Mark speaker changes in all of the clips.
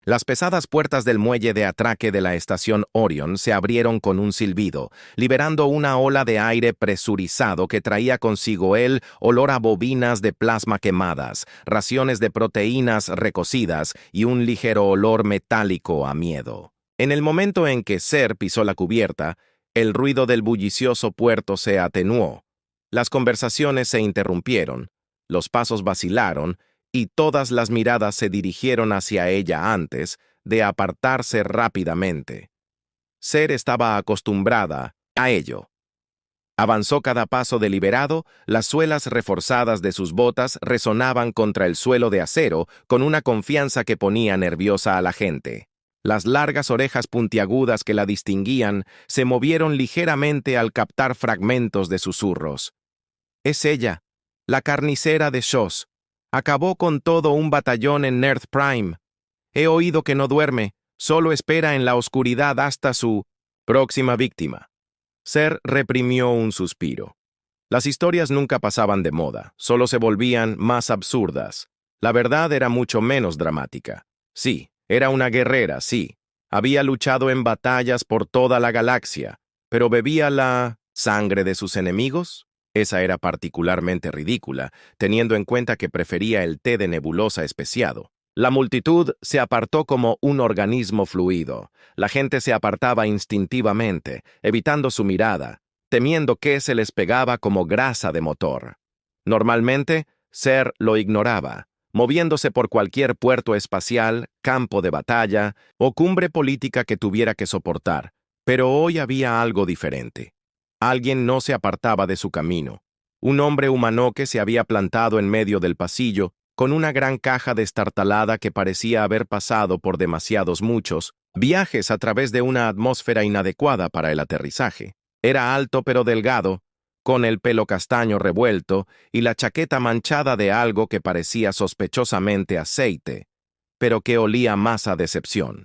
Speaker 1: Las pesadas puertas del muelle de atraque de la estación Orion se abrieron con un silbido, liberando una ola de aire presurizado que traía consigo el olor a bobinas de plasma quemadas, raciones de proteínas recocidas y un ligero olor metálico a miedo. En el momento en que Ser pisó la cubierta, el ruido del bullicioso puerto se atenuó. Las conversaciones se interrumpieron, los pasos vacilaron, y todas las miradas se dirigieron hacia ella antes de apartarse rápidamente. Ser estaba acostumbrada a ello. Avanzó cada paso deliberado, las suelas reforzadas de sus botas resonaban contra el suelo de acero con una confianza que ponía nerviosa a la gente. Las largas orejas puntiagudas que la distinguían se movieron ligeramente al captar fragmentos de susurros. Es ella, la carnicera de Shosh. Acabó con todo un batallón en Earth Prime. He oído que no duerme, solo espera en la oscuridad hasta su próxima víctima. Ser reprimió un suspiro. Las historias nunca pasaban de moda, solo se volvían más absurdas. La verdad era mucho menos dramática. Sí, era una guerrera, sí. Había luchado en batallas por toda la galaxia, pero ¿bebía la sangre de sus enemigos? Esa era particularmente ridícula, teniendo en cuenta que prefería el té de nebulosa especiado. La multitud se apartó como un organismo fluido. La gente se apartaba instintivamente, evitando su mirada, temiendo que se les pegaba como grasa de motor. Normalmente, Ser lo ignoraba, moviéndose por cualquier puerto espacial, campo de batalla o cumbre política que tuviera que soportar. Pero hoy había algo diferente. Alguien no se apartaba de su camino. Un hombre humanoide se había plantado en medio del pasillo, con una gran caja destartalada que parecía haber pasado por demasiados muchos viajes a través de una atmósfera inadecuada para el aterrizaje. Era alto pero delgado, con el pelo castaño revuelto y la chaqueta manchada de algo que parecía sospechosamente aceite, pero que olía más a decepción.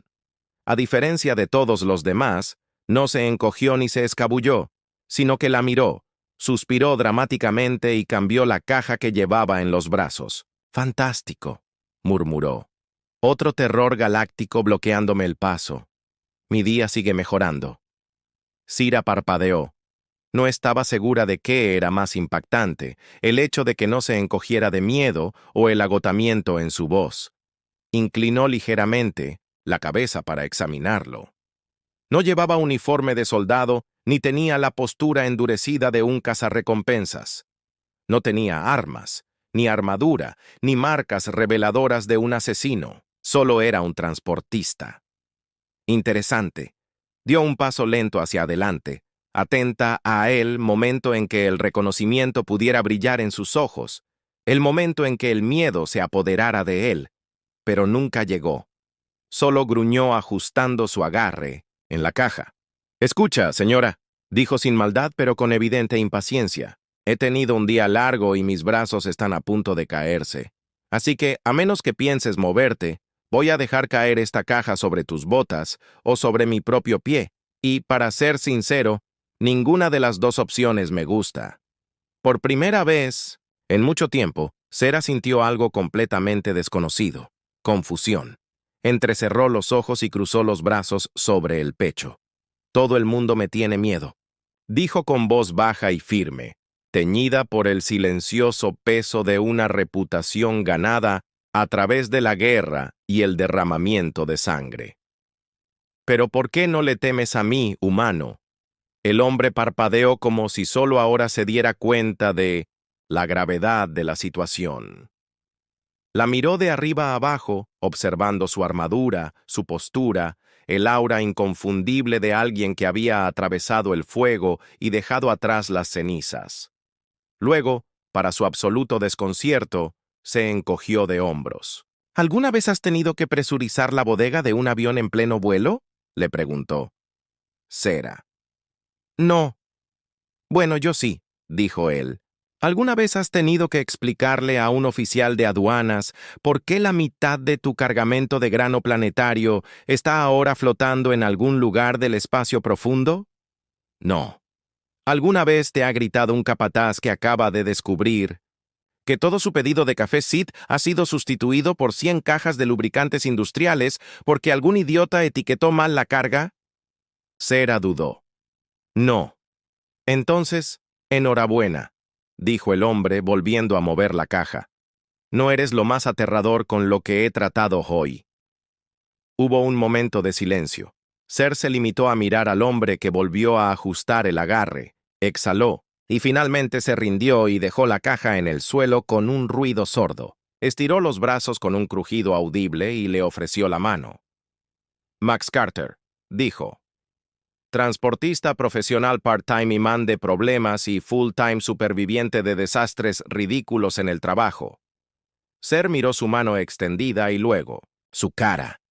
Speaker 1: A diferencia de todos los demás, no se encogió ni se escabulló, sino que la miró, suspiró dramáticamente y cambió la caja que llevaba en los brazos. «Fantástico», murmuró. «Otro terror galáctico bloqueándome el paso. Mi día sigue mejorando». Sira parpadeó. No estaba segura de qué era más impactante, el hecho de que no se encogiera de miedo o el agotamiento en su voz. Inclinó ligeramente la cabeza para examinarlo. No llevaba uniforme de soldado ni tenía la postura endurecida de un cazarrecompensas. No tenía armas, ni armadura, ni marcas reveladoras de un asesino. Solo era un transportista. Interesante. Dio un paso lento hacia adelante, atenta a el momento en que el reconocimiento pudiera brillar en sus ojos, el momento en que el miedo se apoderara de él, pero nunca llegó. Solo gruñó ajustando su agarre en la caja. «Escucha, señora», dijo sin maldad pero con evidente impaciencia. «He tenido un día largo y mis brazos están a punto de caerse. Así que, a menos que pienses moverte, voy a dejar caer esta caja sobre tus botas o sobre mi propio pie. Y, para ser sincero, ninguna de las dos opciones me gusta». Por primera vez, en mucho tiempo, Sera sintió algo completamente desconocido: confusión. Entrecerró los ojos y cruzó los brazos sobre el pecho. «Todo el mundo me tiene miedo», dijo con voz baja y firme, teñida por el silencioso peso de una reputación ganada a través de la guerra y el derramamiento de sangre. «¿Pero por qué no le temes a mí, humano?» El hombre parpadeó como si solo ahora se diera cuenta de la gravedad de la situación. La miró de arriba a abajo, observando su armadura, su postura, el aura inconfundible de alguien que había atravesado el fuego y dejado atrás las cenizas. Luego, para su absoluto desconcierto, se encogió de hombros. «¿Alguna vez has tenido que presurizar la bodega de un avión en pleno vuelo?», le preguntó. Sera. «No». «Bueno, yo sí», dijo él. ¿Alguna vez has tenido que explicarle a un oficial de aduanas por qué la mitad de tu cargamento de grano planetario está ahora flotando en algún lugar del espacio profundo? No. ¿Alguna vez te ha gritado un capataz que acaba de descubrir que todo su pedido de café Sid ha sido sustituido por 100 cajas de lubricantes industriales porque algún idiota etiquetó mal la carga? Sarah dudó. No. Entonces, enhorabuena, dijo el hombre volviendo a mover la caja. No eres lo más aterrador con lo que he tratado hoy. Hubo un momento de silencio. Ser se limitó a mirar al hombre que volvió a ajustar el agarre, exhaló, y finalmente se rindió y dejó la caja en el suelo con un ruido sordo. Estiró los brazos con un crujido audible y le ofreció la mano. Max Carter, dijo. Transportista profesional part-time imán de problemas y full-time superviviente de desastres ridículos en el trabajo. Ser miró su mano extendida y luego, su cara.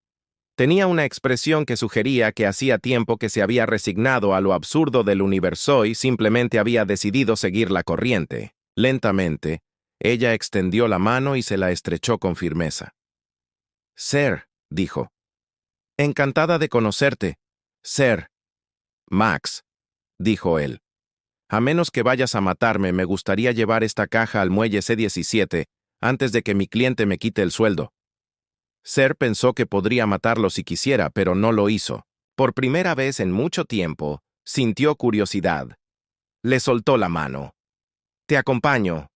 Speaker 1: Tenía una expresión que sugería que hacía tiempo que se había resignado a lo absurdo del universo y simplemente había decidido seguir la corriente. Lentamente, ella extendió la mano y se la estrechó con firmeza. Ser, dijo. Encantada de conocerte. Ser. Max, dijo él. A menos que vayas a matarme, me gustaría llevar esta caja al muelle C-17 antes de que mi cliente me quite el sueldo. Ser pensó que podría matarlo si quisiera, pero no lo hizo. Por primera vez en mucho tiempo, sintió curiosidad. Le soltó la mano. Te acompaño.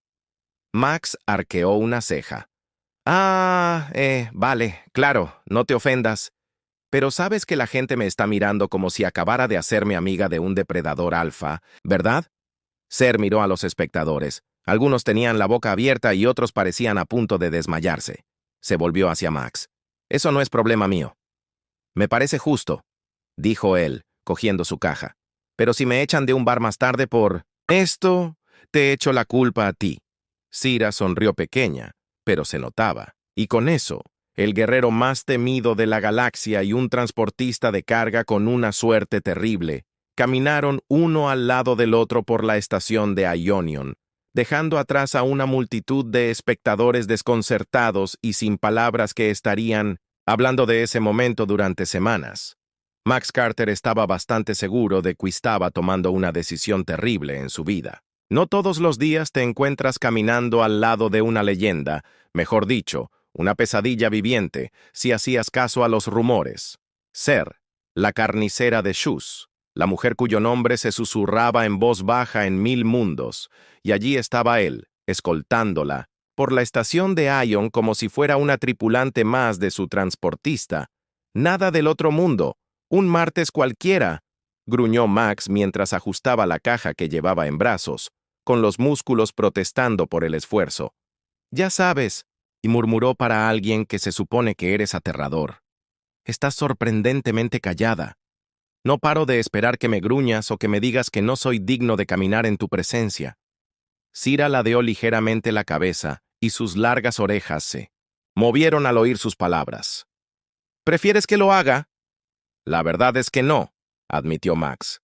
Speaker 1: Max arqueó una ceja. Vale, claro, no te ofendas. Pero sabes que la gente me está mirando como si acabara de hacerme amiga de un depredador alfa, ¿verdad? Ser miró a los espectadores. Algunos tenían la boca abierta y otros parecían a punto de desmayarse. Se volvió hacia Max. Eso no es problema mío. Me parece justo, dijo él, cogiendo su caja. Pero si me echan de un bar más tarde por esto, te echo la culpa a ti. Sarah sonrió pequeña, pero se notaba. Y con eso, el guerrero más temido de la galaxia y un transportista de carga con una suerte terrible, caminaron uno al lado del otro por la estación de Ionion, dejando atrás a una multitud de espectadores desconcertados y sin palabras que estarían hablando de ese momento durante semanas. Max Carter estaba bastante seguro de que estaba tomando una decisión terrible en su vida. No todos los días te encuentras caminando al lado de una leyenda, mejor dicho, una pesadilla viviente, si hacías caso a los rumores. Ser, la carnicera de Shus, la mujer cuyo nombre se susurraba en voz baja en 1000 mundos, y allí estaba él, escoltándola, por la estación de Ion como si fuera una tripulante más de su transportista. Nada del otro mundo, un martes cualquiera, gruñó Max mientras ajustaba la caja que llevaba en brazos, con los músculos protestando por el esfuerzo. Ya sabes, y murmuró para alguien que se supone que eres aterrador. Estás sorprendentemente callada. No paro de esperar que me gruñas o que me digas que no soy digno de caminar en tu presencia. Sarah ladeó ligeramente la cabeza y sus largas orejas se movieron al oír sus palabras. ¿Prefieres que lo haga? La verdad es que no, admitió Max.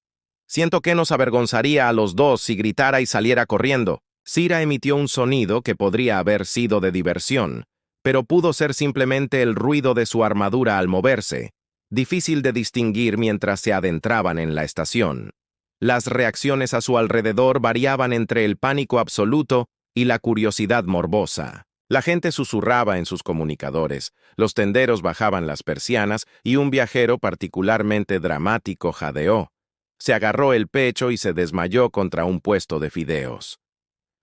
Speaker 1: Siento que nos avergonzaría a los dos si gritara y saliera corriendo. Sarah emitió un sonido que podría haber sido de diversión, pero pudo ser simplemente el ruido de su armadura al moverse, difícil de distinguir mientras se adentraban en la estación. Las reacciones a su alrededor variaban entre el pánico absoluto y la curiosidad morbosa. La gente susurraba en sus comunicadores, los tenderos bajaban las persianas y un viajero particularmente dramático jadeó. Se agarró el pecho y se desmayó contra un puesto de fideos.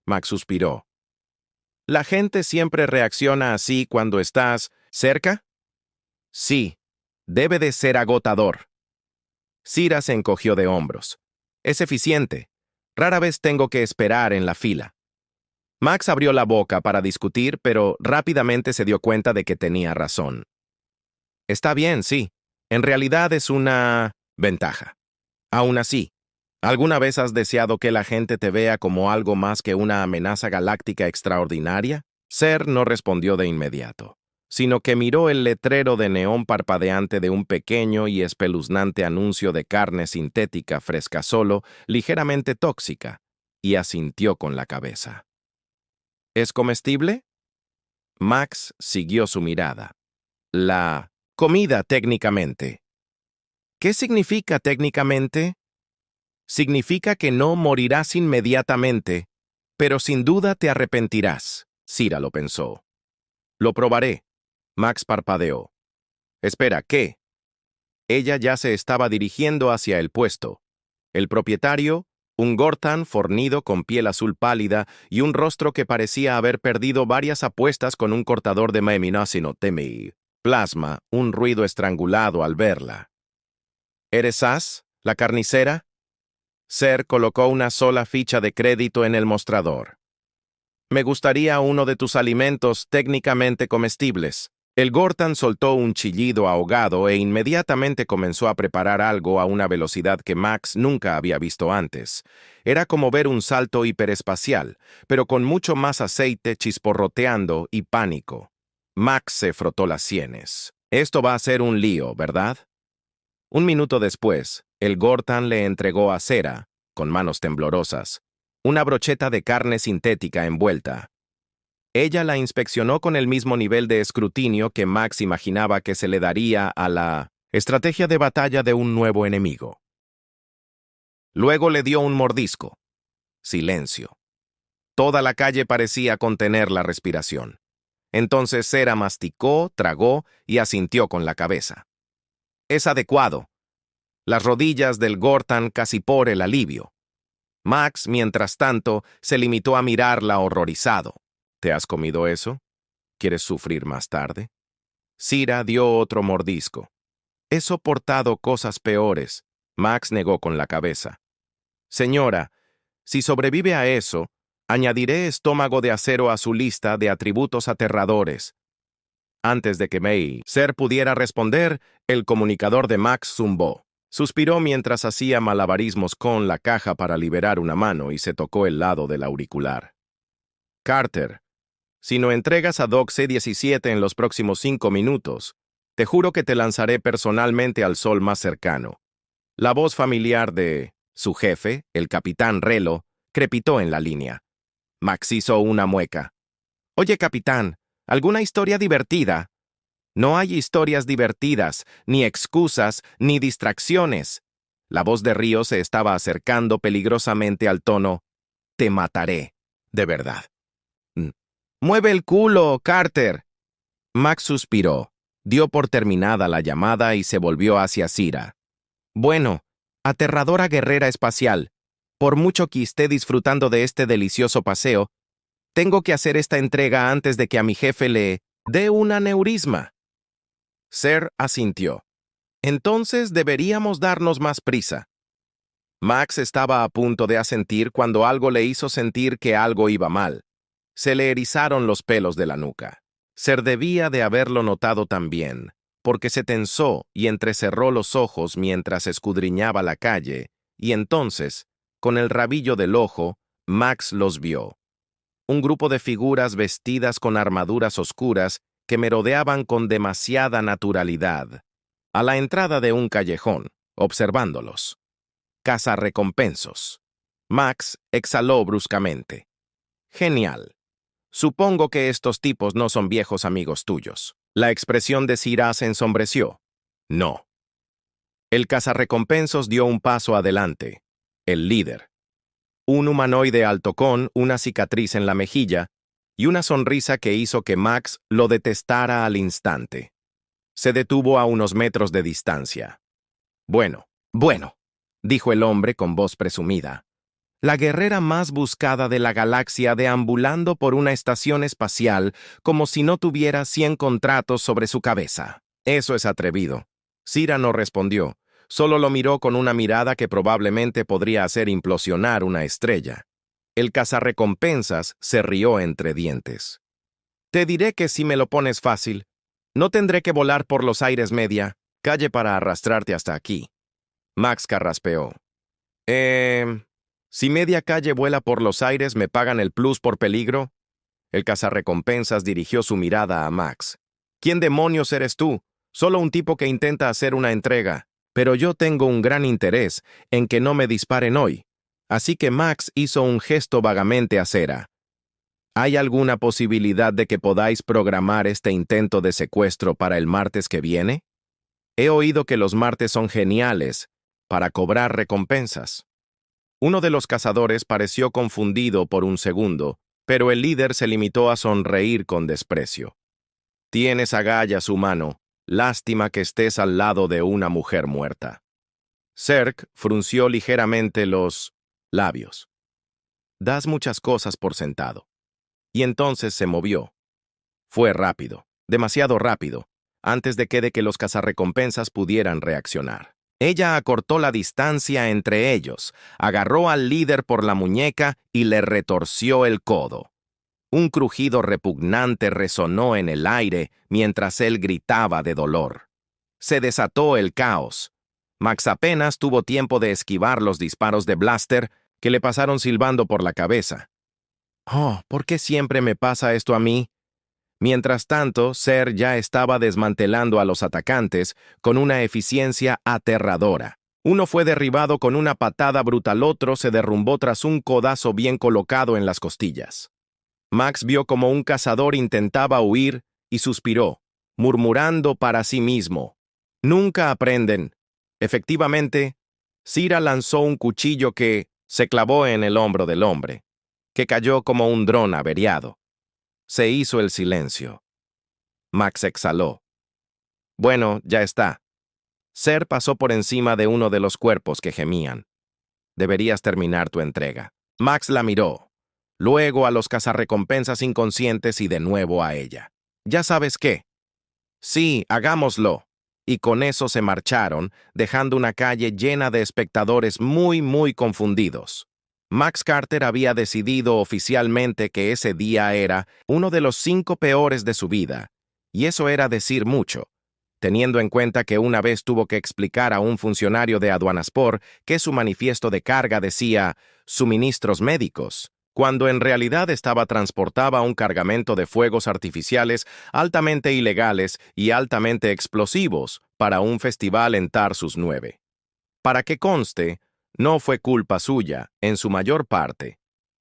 Speaker 1: Max suspiró. ¿La gente siempre reacciona así cuando estás cerca? Sí, debe de ser agotador. Sarah se encogió de hombros. Es eficiente. Rara vez tengo que esperar en la fila. Max abrió la boca para discutir, pero rápidamente se dio cuenta de que tenía razón. Está bien, sí. En realidad es una ventaja. Aún así, ¿alguna vez has deseado que la gente te vea como algo más que una amenaza galáctica extraordinaria? Ser no respondió de inmediato, sino que miró el letrero de neón parpadeante de un pequeño y espeluznante anuncio de carne sintética fresca solo, ligeramente tóxica, y asintió con la cabeza. ¿Es comestible? Max siguió su mirada. La comida técnicamente. ¿Qué significa técnicamente? Significa que no morirás inmediatamente, pero sin duda te arrepentirás. Cira lo pensó. Lo probaré. Max parpadeó. Espera, ¿qué? Ella ya se estaba dirigiendo hacia el puesto. El propietario, un Gortan fornido con piel azul pálida y un rostro que parecía haber perdido varias apuestas con un cortador de Temi. Plasma, un ruido estrangulado al verla. ¿Eres As, la carnicera? Ser colocó una sola ficha de crédito en el mostrador. Me gustaría uno de tus alimentos técnicamente comestibles. El Gortan soltó un chillido ahogado e inmediatamente comenzó a preparar algo a una velocidad que Max nunca había visto antes. Era como ver un salto hiperespacial, pero con mucho más aceite chisporroteando y pánico. Max se frotó las sienes. Esto va a ser un lío, ¿verdad? Un minuto después, el Gortan le entregó a Cera, con manos temblorosas, una brocheta de carne sintética envuelta. Ella la inspeccionó con el mismo nivel de escrutinio que Max imaginaba que se le daría a la estrategia de batalla de un nuevo enemigo. Luego le dio un mordisco. Silencio. Toda la calle parecía contener la respiración. Entonces Cera masticó, tragó y asintió con la cabeza. Es adecuado. Las rodillas del Gortan casi por el alivio. Max, mientras tanto, se limitó a mirarla horrorizado. ¿Te has comido eso? ¿Quieres sufrir más tarde? Cira dio otro mordisco. He soportado cosas peores. Max negó con la cabeza. Señora, si sobrevive a eso, añadiré estómago de acero a su lista de atributos aterradores. Antes de que Ser pudiera responder, el comunicador de Max zumbó. Suspiró mientras hacía malabarismos con la caja para liberar una mano y se tocó el lado del auricular. Carter, si no entregas a Doc C-17 en los próximos 5 minutos, te juro que te lanzaré personalmente al sol más cercano. La voz familiar de su jefe, el capitán Relo, crepitó en la línea. Max hizo una mueca. Oye, capitán, ¿alguna historia divertida? No hay historias divertidas, ni excusas, ni distracciones. La voz de Río se estaba acercando peligrosamente al tono. Te mataré, de verdad. ¡Mueve el culo, Carter! Max suspiró, dio por terminada la llamada y se volvió hacia Cira. Bueno, aterradora guerrera espacial, por mucho que esté disfrutando de este delicioso paseo, tengo que hacer esta entrega antes de que a mi jefe le dé un aneurisma. Ser asintió. Entonces deberíamos darnos más prisa. Max estaba a punto de asentir cuando algo le hizo sentir que algo iba mal. Se le erizaron los pelos de la nuca. Ser debía de haberlo notado también, porque se tensó y entrecerró los ojos mientras escudriñaba la calle, y entonces, con el rabillo del ojo, Max los vio. Un grupo de figuras vestidas con armaduras oscuras que merodeaban con demasiada naturalidad, a la entrada de un callejón, observándolos. Cazarrecompensos. Max exhaló bruscamente. Genial. Supongo que estos tipos no son viejos amigos tuyos. La expresión de Cira se ensombreció. No. El cazarrecompensos dio un paso adelante. El líder. Un humanoide alto con una cicatriz en la mejilla y una sonrisa que hizo que Max lo detestara al instante. Se detuvo a unos metros de distancia. Bueno, dijo el hombre con voz presumida. La guerrera más buscada de la galaxia deambulando por una estación espacial como si no tuviera 100 contratos sobre su cabeza. Eso es atrevido. Cira no respondió, solo lo miró con una mirada que probablemente podría hacer implosionar una estrella. El cazarrecompensas se rió entre dientes. Te diré que si me lo pones fácil, no tendré que volar por los aires media, calle para arrastrarte hasta aquí. Max carraspeó. Si media calle vuela por los aires, ¿me pagan el plus por peligro? El cazarrecompensas dirigió su mirada a Max. ¿Quién demonios eres tú? Solo un tipo que intenta hacer una entrega. Pero yo tengo un gran interés en que no me disparen hoy. Así que Max hizo un gesto vagamente a Cera. ¿Hay alguna posibilidad de que podáis programar este intento de secuestro para el martes que viene? He oído que los martes son geniales para cobrar recompensas. Uno de los cazadores pareció confundido por un segundo, Pero el líder se limitó a sonreír con desprecio. Tienes agallas, humano. Lástima que estés al lado de una mujer muerta. Zerg frunció ligeramente los labios. Das muchas cosas por sentado. Y entonces se movió. Fue rápido, demasiado rápido, antes de que los cazarrecompensas pudieran reaccionar. Ella acortó la distancia entre ellos, agarró al líder por la muñeca y le retorció el codo. Un crujido repugnante resonó en el aire mientras él gritaba de dolor. Se desató el caos. Max apenas tuvo tiempo de esquivar los disparos de Blaster que le pasaron silbando por la cabeza. Oh, ¿por qué siempre me pasa esto a mí? Mientras tanto, Ser ya estaba desmantelando a los atacantes con una eficiencia aterradora. Uno fue derribado con una patada brutal, otro se derrumbó tras un codazo bien colocado en las costillas. Max vio como un cazador intentaba huir y suspiró, murmurando para sí mismo. Nunca aprenden. Efectivamente, Cira lanzó un cuchillo que se clavó en el hombro del hombre, que cayó como un dron averiado. Se hizo el silencio. Max exhaló. Bueno, ya está. Ser pasó por encima de uno de los cuerpos que gemían. Deberías terminar tu entrega. Max la miró, luego a los cazarrecompensas inconscientes y de nuevo a ella. ¿Ya sabes qué? Sí, hagámoslo. Y con eso se marcharon, dejando una calle llena de espectadores muy confundidos. Max Carter había decidido oficialmente que ese día era uno de los 5 peores de su vida, y eso era decir mucho, teniendo en cuenta que una vez tuvo que explicar a un funcionario de Aduanaspor que su manifiesto de carga decía «suministros médicos», cuando en realidad transportaba un cargamento de fuegos artificiales altamente ilegales y altamente explosivos para un festival en Tarsus 9. Para que conste, no fue culpa suya, en su mayor parte.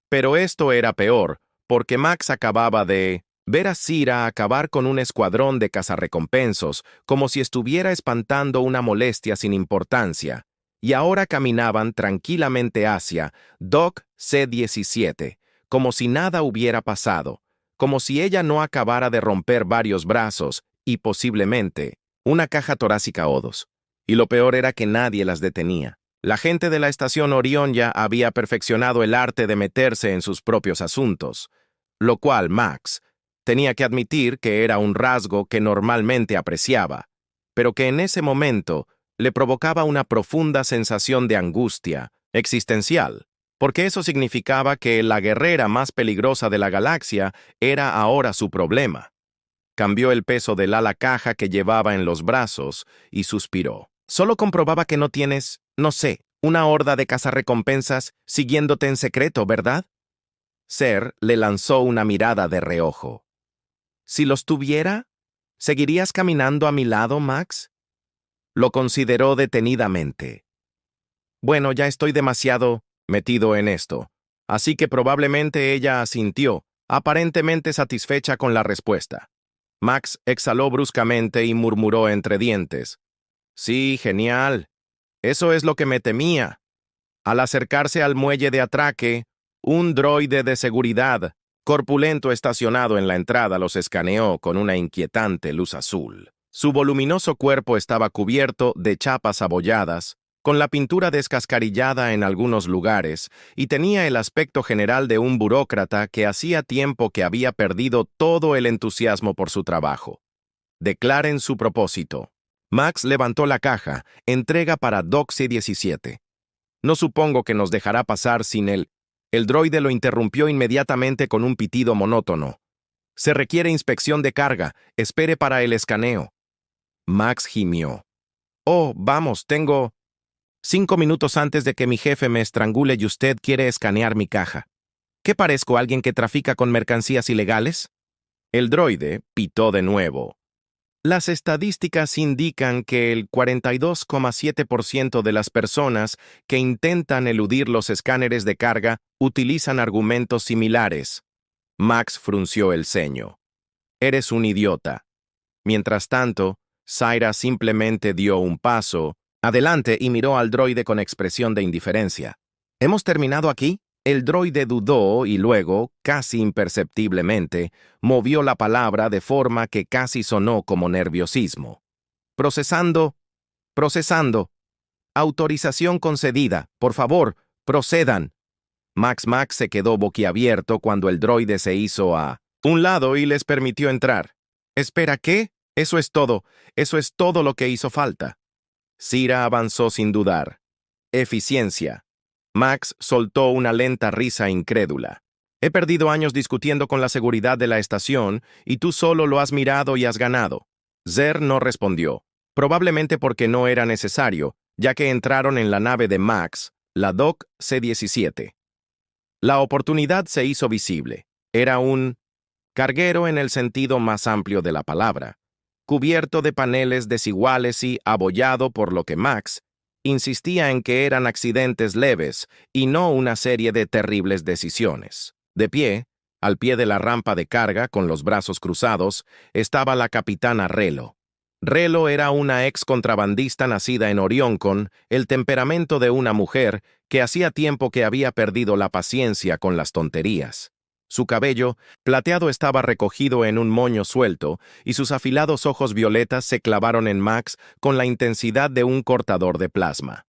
Speaker 1: Pero esto era peor, porque Max acababa de ver a Cira acabar con un escuadrón de cazarrecompensos, como si estuviera espantando una molestia sin importancia, y ahora caminaban tranquilamente hacia Doc C-17, como si nada hubiera pasado, como si ella no acabara de romper varios brazos y, posiblemente, una caja torácica o dos. Y lo peor era que nadie las detenía. La gente de la estación Orión ya había perfeccionado el arte de meterse en sus propios asuntos, lo cual Max tenía que admitir que era un rasgo que normalmente apreciaba, pero que en ese momento le provocaba una profunda sensación de angustia existencial, porque eso significaba que la guerrera más peligrosa de la galaxia era ahora su problema. Cambió el peso del ala caja que llevaba en los brazos y suspiró. Solo comprobaba que no tienes, no sé, una horda de cazarrecompensas siguiéndote en secreto, ¿verdad? Ser le lanzó una mirada de reojo. Si los tuviera, ¿seguirías caminando a mi lado, Max? Lo consideró detenidamente. Bueno, ya estoy demasiado metido en esto, así que probablemente ella asintió, aparentemente satisfecha con la respuesta. Max exhaló bruscamente y murmuró entre dientes. Sí, genial. Eso es lo que me temía. Al acercarse al muelle de atraque, un droide de seguridad, corpulento estacionado en la entrada, los escaneó con una inquietante luz azul. Su voluminoso cuerpo estaba cubierto de chapas abolladas, con la pintura descascarillada en algunos lugares, y tenía el aspecto general de un burócrata que hacía tiempo que había perdido todo el entusiasmo por su trabajo. Declaren su propósito. Max levantó la caja, entrega para Doc C-17. No supongo que nos dejará pasar sin él. El droide lo interrumpió inmediatamente con un pitido monótono. Se requiere inspección de carga. Espere para el escaneo. Max gimió. Oh, vamos, tengo 5 minutos antes de que mi jefe me estrangule y usted quiere escanear mi caja. ¿Qué parezco alguien que trafica con mercancías ilegales? El droide pitó de nuevo. Las estadísticas indican que el 42,7% de las personas que intentan eludir los escáneres de carga utilizan argumentos similares. Max frunció el ceño. Eres un idiota. Mientras tanto, Zaira simplemente dio un paso adelante y miró al droide con expresión de indiferencia. ¿Hemos terminado aquí? El droide dudó y luego, casi imperceptiblemente, movió la palabra de forma que casi sonó como nerviosismo. Procesando, procesando. Autorización concedida. Por favor, procedan. Max se quedó boquiabierto cuando el droide se hizo a un lado y les permitió entrar. ¿Espera qué? Eso es todo lo que hizo falta. Cira avanzó sin dudar. Eficiencia. Max soltó una lenta risa incrédula. He perdido años discutiendo con la seguridad de la estación y tú solo lo has mirado y has ganado. Zer no respondió, probablemente porque no era necesario, ya que entraron en la nave de Max, la Dock C-17. La oportunidad se hizo visible. Era un carguero en el sentido más amplio de la palabra, cubierto de paneles desiguales y abollado por lo que Max insistía en que eran accidentes leves y no una serie de terribles decisiones. De pie, al pie de la rampa de carga, con los brazos cruzados, estaba la capitana Relo. Relo era una ex contrabandista nacida en Orión con el temperamento de una mujer que hacía tiempo que había perdido la paciencia con las tonterías. Su cabello, plateado, estaba recogido en un moño suelto y sus afilados ojos violetas se clavaron en Max con la intensidad de un cortador de plasma.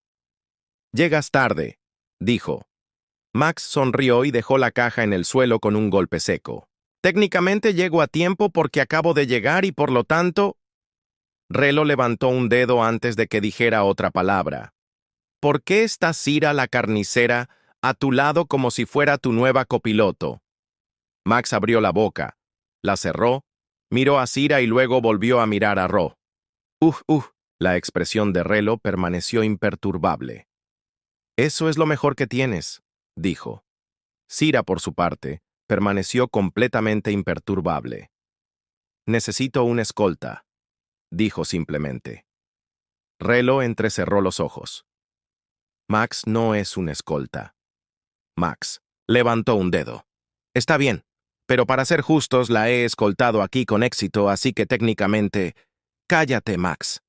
Speaker 1: «Llegas tarde», dijo. Max sonrió y dejó la caja en el suelo con un golpe seco. «Técnicamente llego a tiempo porque acabo de llegar y por lo tanto...» Relo levantó un dedo antes de que dijera otra palabra. «¿Por qué está Cira la carnicera a tu lado como si fuera tu nueva copiloto?» Max abrió la boca, la cerró, miró a Cira y luego volvió a mirar a Ro. La expresión de Relo permaneció imperturbable. «Eso es lo mejor que tienes», dijo. Cira, por su parte, permaneció completamente imperturbable. «Necesito una escolta», dijo simplemente. Relo entrecerró los ojos. «Max no es una escolta». Max levantó un dedo. «Está bien. Pero para ser justos, la he escoltado aquí con éxito, así que técnicamente... Cállate, Max.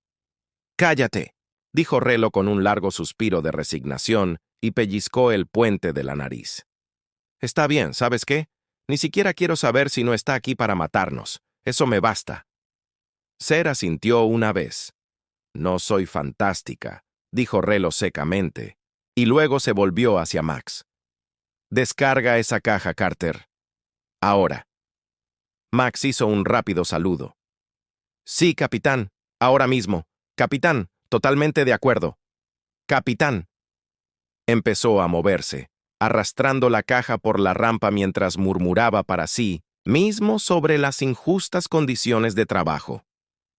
Speaker 1: Cállate», dijo Relo con un largo suspiro de resignación y pellizcó el puente de la nariz. «Está bien, ¿sabes qué? Ni siquiera quiero saber si no está aquí para matarnos. Eso me basta». Zer asintió una vez. «No soy fantástica», dijo Relo secamente, y luego se volvió hacia Max. «Descarga esa caja, Carter. Ahora». Max hizo un rápido saludo. «Sí, capitán. Ahora mismo. Capitán, totalmente de acuerdo. Capitán». Empezó a moverse, arrastrando la caja por la rampa mientras murmuraba para sí mismo sobre las injustas condiciones de trabajo.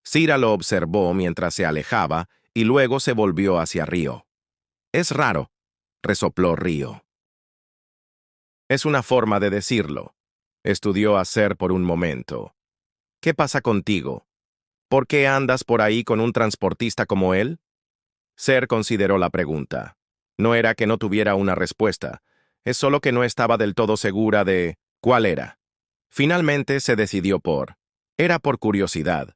Speaker 1: Cira lo observó mientras se alejaba y luego se volvió hacia Río. «Es raro», resopló Río. «Es una forma de decirlo», estudió a Zer por un momento. «¿Qué pasa contigo? ¿Por qué andas por ahí con un transportista como él?» Zer consideró la pregunta. No era que no tuviera una respuesta, es solo que no estaba del todo segura de cuál era. Finalmente se decidió por... Era por curiosidad.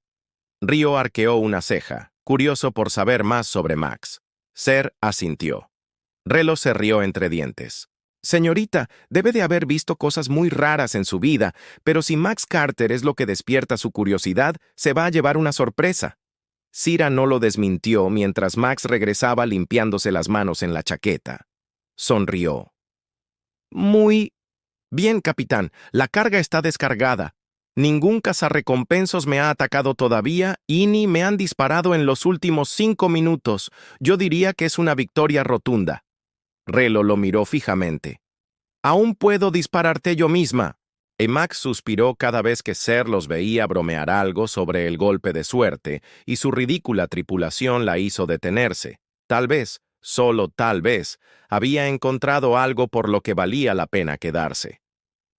Speaker 1: Río arqueó una ceja, curioso por saber más sobre Max. Zer asintió. Relo se rió entre dientes. «Señorita, debe de haber visto cosas muy raras en su vida, pero si Max Carter es lo que despierta su curiosidad, se va a llevar una sorpresa». Cira no lo desmintió mientras Max regresaba limpiándose las manos en la chaqueta. Sonrió. «Muy bien, capitán. La carga está descargada. Ningún cazarrecompensos me ha atacado todavía y ni me han disparado en los últimos 5 minutos. Yo diría que es una victoria rotunda». Relo lo miró fijamente. «Aún puedo dispararte yo misma». Y Max suspiró cada vez que Zer los veía bromear algo sobre el golpe de suerte, y su ridícula tripulación la hizo detenerse. Tal vez, solo tal vez, había encontrado algo por lo que valía la pena quedarse.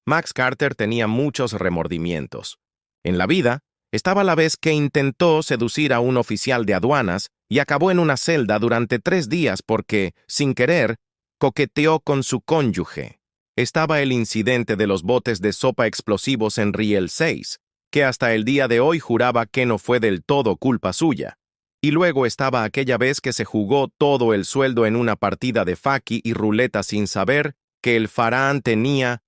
Speaker 1: Max Carter tenía muchos remordimientos. En la vida, estaba la vez que intentó seducir a un oficial de aduanas y acabó en una celda durante 3 días porque, sin querer, coqueteó con su cónyuge. Estaba el incidente de los botes de sopa explosivos en Riel 6, que hasta el día de hoy juraba que no fue del todo culpa suya. Y luego estaba aquella vez que se jugó todo el sueldo en una partida de faki y ruleta sin saber que el faraón tenía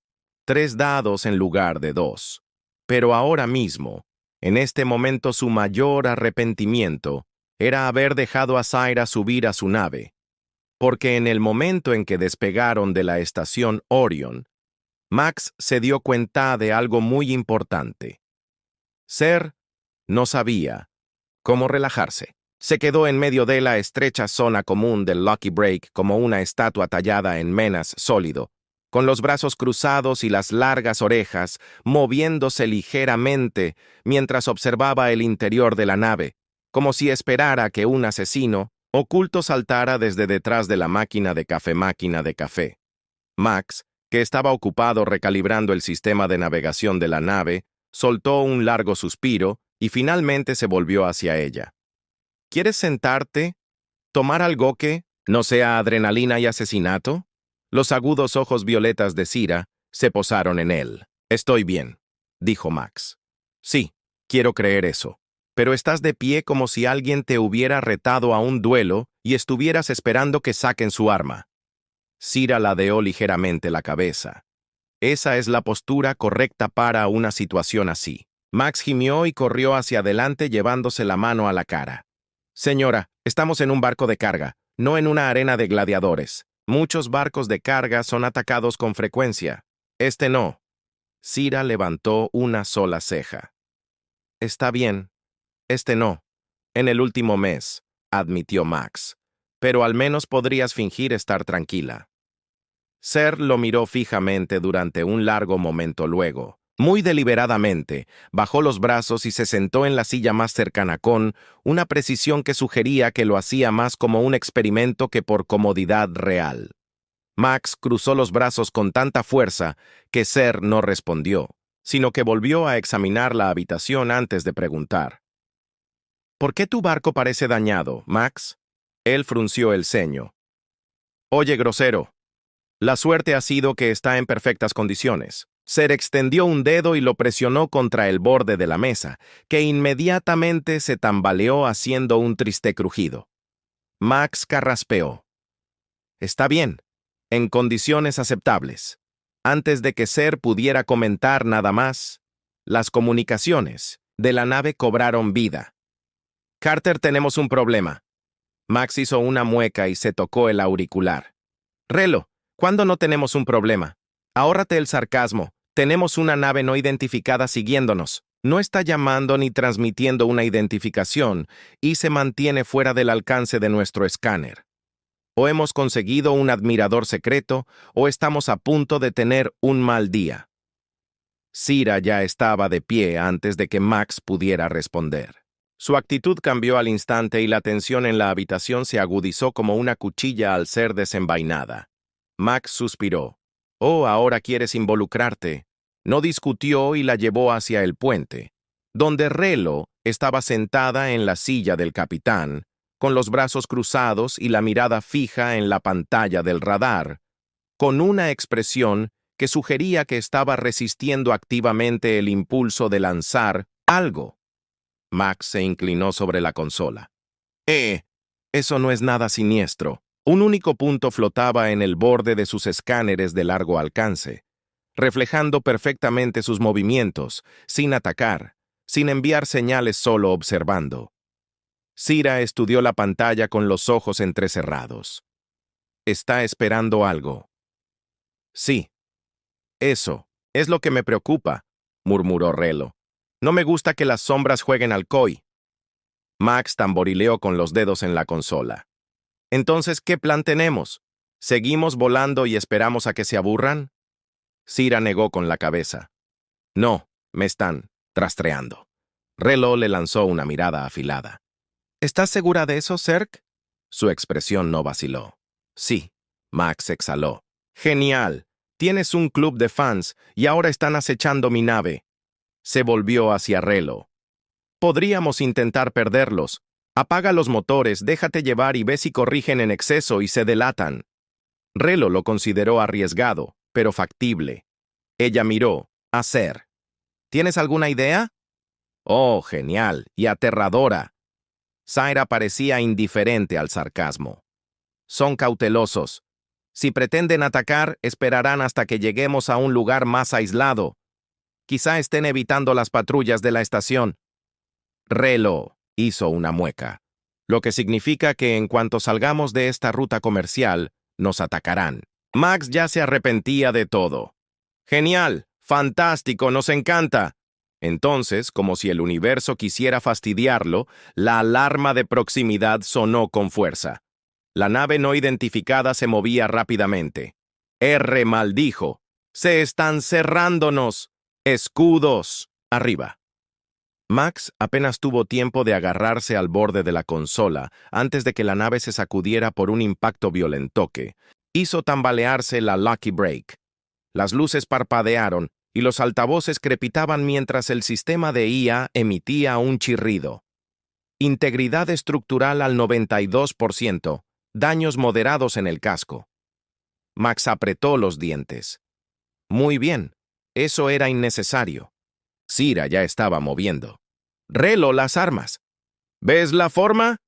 Speaker 1: 3 dados en lugar de 2. Pero ahora mismo, en este momento su mayor arrepentimiento era haber dejado a Zaira subir a su nave, porque en el momento en que despegaron de la estación Orion, Max se dio cuenta de algo muy importante. Ser no sabía cómo relajarse. Se quedó en medio de la estrecha zona común del Lucky Break como una estatua tallada en menas sólido, con los brazos cruzados y las largas orejas moviéndose ligeramente mientras observaba el interior de la nave, como si esperara que un asesino oculto saltara desde detrás de la máquina de café. Max, que estaba ocupado recalibrando el sistema de navegación de la nave, soltó un largo suspiro y finalmente se volvió hacia ella. ¿Quieres sentarte? ¿Tomar algo que no sea adrenalina y asesinato? Los agudos ojos violetas de Cira se posaron en él. Estoy bien, dijo Max. Sí, quiero creer eso. Pero estás de pie como si alguien te hubiera retado a un duelo y estuvieras esperando que saquen su arma. Cira ladeó ligeramente la cabeza. Esa es la postura correcta para una situación así. Max gimió y corrió hacia adelante llevándose la mano a la cara. Señora, estamos en un barco de carga, no en una arena de gladiadores. Muchos barcos de carga son atacados con frecuencia. Este no. Cira levantó una sola ceja. Está bien. Este no. En el último mes, admitió Max. Pero al menos podrías fingir estar tranquila. Ser lo miró fijamente durante un largo momento luego. Muy deliberadamente, bajó los brazos y se sentó en la silla más cercana con una precisión que sugería que lo hacía más como un experimento que por comodidad real. Max cruzó los brazos con tanta fuerza que Ser no respondió, sino que volvió a examinar la habitación antes de preguntar. ¿Por qué tu barco parece dañado, Max? Él frunció el ceño. Oye, grosero. La suerte ha sido que está en perfectas condiciones. Ser extendió un dedo y lo presionó contra el borde de la mesa, que inmediatamente se tambaleó haciendo un triste crujido. Max carraspeó. Está bien, en condiciones aceptables. Antes de que Ser pudiera comentar nada más, las comunicaciones de la nave cobraron vida. Carter, tenemos un problema. Max hizo una mueca y se tocó el auricular. Relo, ¿cuándo no tenemos un problema? Ahórrate el sarcasmo. Tenemos una nave no identificada siguiéndonos. No está llamando ni transmitiendo una identificación y se mantiene fuera del alcance de nuestro escáner. O hemos conseguido un admirador secreto o estamos a punto de tener un mal día. Cira ya estaba de pie antes de que Max pudiera responder. Su actitud cambió al instante y la tensión en la habitación se agudizó como una cuchilla al ser desenvainada. Max suspiró. «Oh, ahora quieres involucrarte». No discutió y la llevó hacia el puente, donde Relo estaba sentada en la silla del capitán, con los brazos cruzados y la mirada fija en la pantalla del radar, con una expresión que sugería que estaba resistiendo activamente el impulso de lanzar algo. Max se inclinó sobre la consola. Eso no es nada siniestro. Un único punto flotaba en el borde de sus escáneres de largo alcance, reflejando perfectamente sus movimientos, sin atacar, sin enviar señales, solo observando. Cira estudió la pantalla con los ojos entrecerrados. Está esperando algo. Sí. Eso es lo que me preocupa, murmuró Relo. No me gusta que las sombras jueguen al COI. Max tamborileó con los dedos en la consola. Entonces, ¿qué plan tenemos? ¿Seguimos volando y esperamos a que se aburran? Cira negó con la cabeza. No, me están rastreando. Relo le lanzó una mirada afilada. ¿Estás segura de eso, Zerk? Su expresión no vaciló. Sí, Max exhaló. Genial. Tienes un club de fans y ahora están acechando mi nave. Se volvió hacia Relo. Podríamos intentar perderlos. Apaga los motores, déjate llevar y ve si corrigen en exceso y se delatan. Relo lo consideró arriesgado, pero factible. Ella miró a Ser. ¿Tienes alguna idea? Oh, genial y aterradora. Zaira parecía indiferente al sarcasmo. Son cautelosos. Si pretenden atacar, esperarán hasta que lleguemos a un lugar más aislado. Quizá estén evitando las patrullas de la estación. Relo hizo una mueca, lo que significa que en cuanto salgamos de esta ruta comercial, nos atacarán. Max ya se arrepentía de todo. Genial, fantástico, nos encanta. Entonces, como si el universo quisiera fastidiarlo, la alarma de proximidad sonó con fuerza. La nave no identificada se movía rápidamente. R maldijo. ¡Se están cerrándonos! ¡Escudos! Arriba. Max apenas tuvo tiempo de agarrarse al borde de la consola antes de que la nave se sacudiera por un impacto violento que hizo tambalearse la Lucky Break. Las luces parpadearon y los altavoces crepitaban mientras el sistema de IA emitía un chirrido. Integridad estructural al 92%, daños moderados en el casco. Max apretó los dientes. Muy bien, eso era innecesario. Cira ya estaba moviendo. Relo las armas. ¿Ves la forma?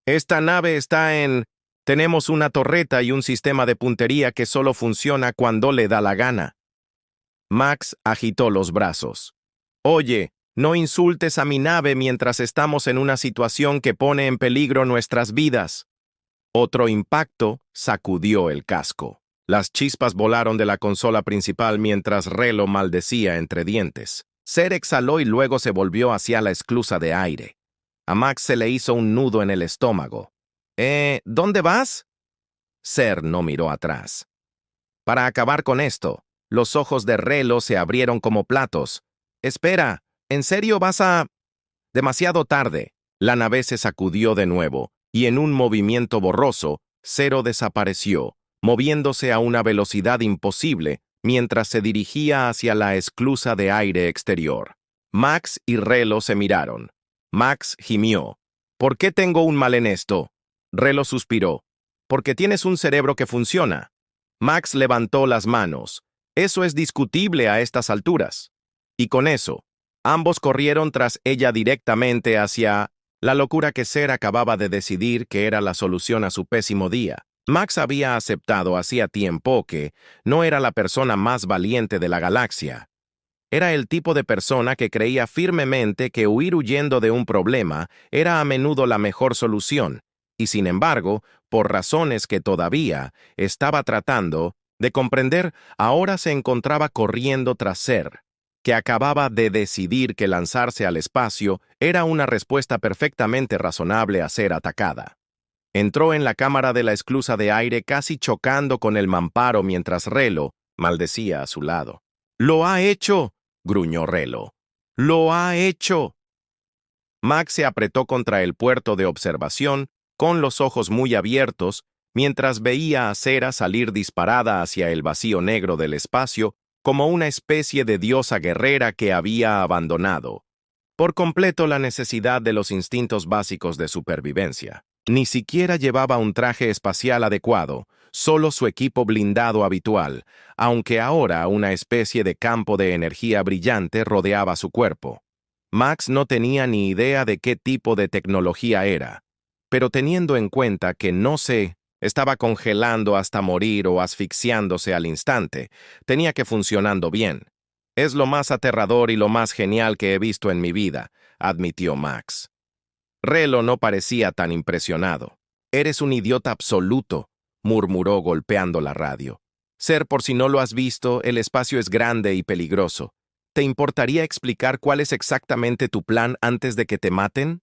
Speaker 1: Esta nave está en... Tenemos una torreta y un sistema de puntería que solo funciona cuando le da la gana. Max agitó los brazos. Oye, no insultes a mi nave mientras estamos en una situación que pone en peligro nuestras vidas. Otro impacto sacudió el casco. Las chispas volaron de la consola principal mientras Relo maldecía entre dientes. Ser exhaló y luego se volvió hacia la esclusa de aire. A Max se le hizo un nudo en el estómago. ¿Dónde vas? Ser no miró atrás. Para acabar con esto, los ojos de Relo se abrieron como platos. Espera, ¿en serio vas a...? Demasiado tarde. La nave se sacudió de nuevo, y en un movimiento borroso, Zero desapareció, moviéndose a una velocidad imposible mientras se dirigía hacia la esclusa de aire exterior. Max y Relo se miraron. Max gimió. ¿Por qué tengo un mal en esto? Relo suspiró. Porque tienes un cerebro que funciona. Max levantó las manos. Eso es discutible a estas alturas. Y con eso, ambos corrieron tras ella directamente hacia la locura que Ser acababa de decidir que era la solución a su pésimo día. Max había aceptado hacía tiempo que no era la persona más valiente de la galaxia. Era el tipo de persona que creía firmemente que huir huyendo de un problema era a menudo la mejor solución, y sin embargo, por razones que todavía estaba tratando de comprender, ahora se encontraba corriendo tras Ser, que acababa de decidir que lanzarse al espacio era una respuesta perfectamente razonable a ser atacada. Entró en la cámara de la esclusa de aire casi chocando con el mamparo mientras Relo maldecía a su lado. «¡Lo ha hecho!», gruñó Relo. «¡Lo ha hecho!». Max se apretó contra el puerto de observación, con los ojos muy abiertos, mientras veía a Cera salir disparada hacia el vacío negro del espacio como una especie de diosa guerrera que había abandonado por completo la necesidad de los instintos básicos de supervivencia. Ni siquiera llevaba un traje espacial adecuado, solo su equipo blindado habitual, aunque ahora una especie de campo de energía brillante rodeaba su cuerpo. Max no tenía ni idea de qué tipo de tecnología era, pero teniendo en cuenta que no se estaba congelando hasta morir o asfixiándose al instante, tenía que funcionando bien. «Es lo más aterrador y lo más genial que he visto en mi vida», admitió Max. Relo no parecía tan impresionado. «Eres un idiota absoluto», murmuró golpeando la radio. «Ser, por si no lo has visto, el espacio es grande y peligroso. ¿Te importaría explicar cuál es exactamente tu plan antes de que te maten?»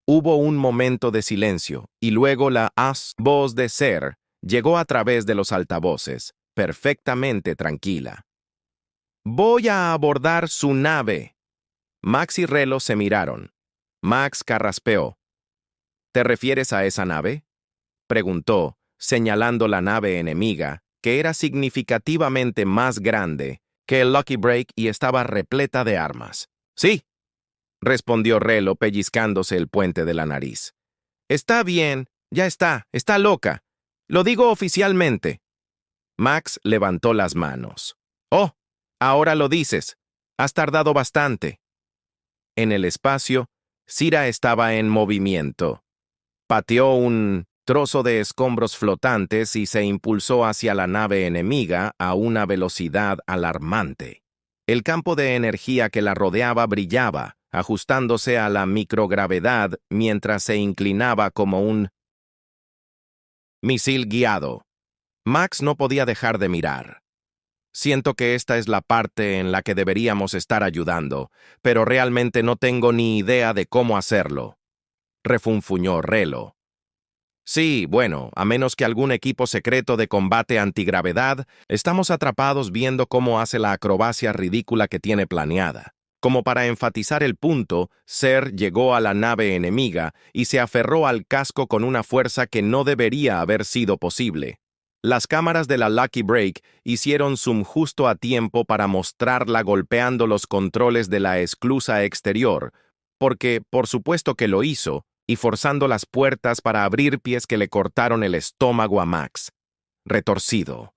Speaker 1: Hubo un momento de silencio, y luego la voz de Ser llegó a través de los altavoces, perfectamente tranquila. «Voy a abordar su nave». Max y Relo se miraron. Max carraspeó. «¿Te refieres a esa nave?», preguntó, señalando la nave enemiga, que era significativamente más grande que el Lucky Break y estaba repleta de armas. «Sí», respondió Relo pellizcándose el puente de la nariz. «Está bien, ya está loca. Lo digo oficialmente». Max levantó las manos. «Oh, ahora lo dices. Has tardado bastante». En el espacio, Cira estaba en movimiento. Pateó un trozo de escombros flotantes y se impulsó hacia la nave enemiga a una velocidad alarmante. El campo de energía que la rodeaba brillaba, ajustándose a la microgravedad mientras se inclinaba como un misil guiado. Max no podía dejar de mirar. Siento que esta es la parte en la que deberíamos estar ayudando, pero realmente no tengo ni idea de cómo hacerlo, refunfuñó Relo. Sí, bueno, a menos que algún equipo secreto de combate antigravedad, estamos atrapados viendo cómo hace la acrobacia ridícula que tiene planeada. Como para enfatizar el punto, Ser llegó a la nave enemiga y se aferró al casco con una fuerza que no debería haber sido posible. Las cámaras de la Lucky Break hicieron zoom justo a tiempo para mostrarla golpeando los controles de la esclusa exterior, porque, por supuesto que lo hizo, y forzando las puertas para abrir pies que le cortaron el estómago a Max. Retorcido.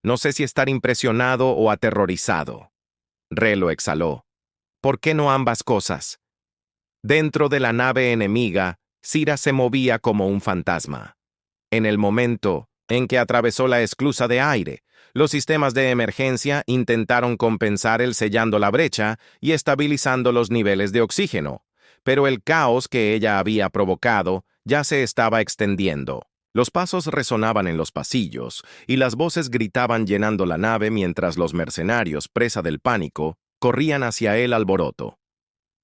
Speaker 1: No sé si estar impresionado o aterrorizado. Relo exhaló. ¿Por qué no ambas cosas? Dentro de la nave enemiga, Cira se movía como un fantasma. En el momento en que atravesó la esclusa de aire, los sistemas de emergencia intentaron compensar el sellando la brecha y estabilizando los niveles de oxígeno, pero el caos que ella había provocado ya se estaba extendiendo. Los pasos resonaban en los pasillos y las voces gritaban llenando la nave mientras los mercenarios, presa del pánico, corrían hacia el alboroto.